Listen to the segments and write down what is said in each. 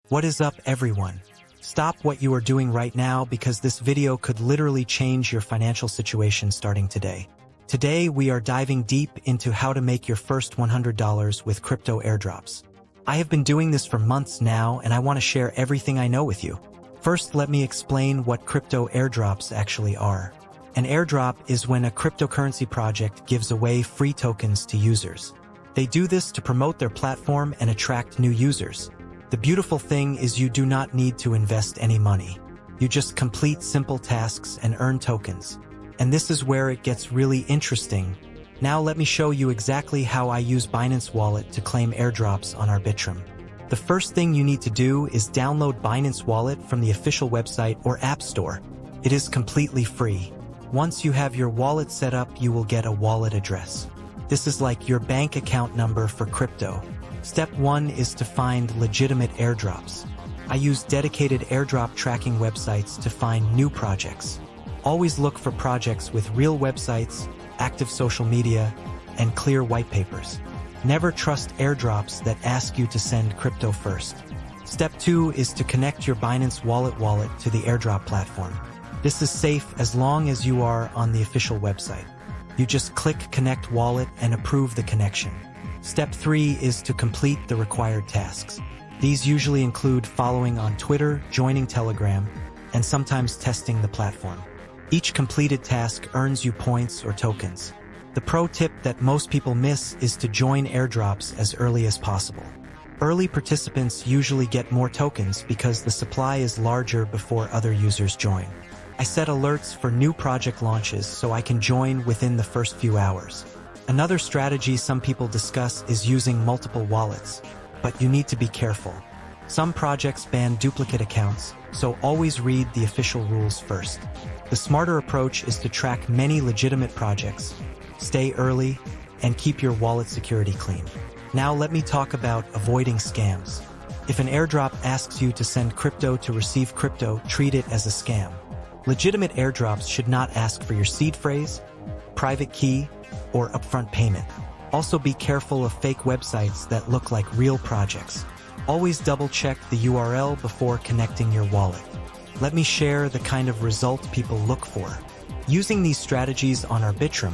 What is up, everyone? Stop what you are doing right now because this video could literally change your financial situation starting today. Today, we are diving deep into how to make your first $100 with crypto airdrops. I have been doing this for months now, and I want to share everything I know with you. First, let me explain what crypto airdrops actually are. An airdrop is when a cryptocurrency project gives away free tokens to users. They do this to promote their platform and attract new users. The beautiful thing is you do not need to invest any money. You just complete simple tasks and earn tokens. And this is where it gets really interesting. Now let me show you exactly how I use Binance Wallet to claim airdrops on Arbitrum. The first thing you need to do is download Binance Wallet from the official website or app store. It is completely free. Once you have your wallet set up, you will get a wallet address. This is like your bank account number for crypto. Step 1 is to find legitimate airdrops. I use dedicated airdrop tracking websites to find new projects. Always look for projects with real websites, active social media, and clear white papers. Never trust airdrops that ask you to send crypto first. Step 2 is to connect your Binance Wallet to the airdrop platform. This is safe as long as you are on the official website. You just click Connect Wallet and approve the connection. Step 3 is to complete the required tasks. These usually include following on Twitter, joining Telegram, and sometimes testing the platform. Each completed task earns you points or tokens. The pro tip that most people miss is to join airdrops as early as possible. Early participants usually get more tokens because the supply is larger before other users join. I set alerts for new project launches so I can join within the first few hours. Another strategy some people discuss is using multiple wallets, but you need to be careful. Some projects ban duplicate accounts, so always read the official rules first. The smarter approach is to track many legitimate projects, stay early, and keep your wallet security clean. Now let me talk about avoiding scams. If an airdrop asks you to send crypto to receive crypto, treat it as a scam. Legitimate airdrops should not ask for your seed phrase, private key, or upfront payment. Also be careful of fake websites that look like real projects. Always double-check the URL before connecting your wallet. Let me share the kind of result people look for. Using these strategies on Arbitrum,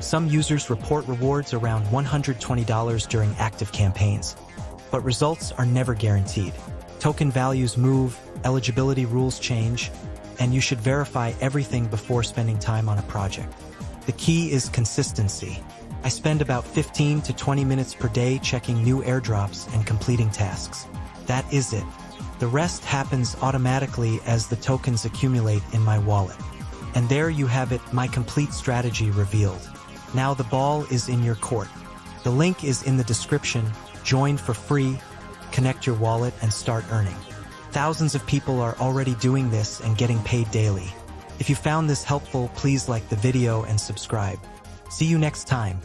some users report rewards around $120 during active campaigns. But results are never guaranteed. Token values move, eligibility rules change, and you should verify everything before spending time on a project. The key is consistency. I spend about 15 to 20 minutes per day checking new airdrops and completing tasks. That is it. The rest happens automatically as the tokens accumulate in my wallet. And there you have it, my complete strategy revealed. Now the ball is in your court. The link is in the description. Join for free, connect your wallet, and start earning. Thousands of people are already doing this and getting paid daily. If you found this helpful, please like the video and subscribe. See you next time.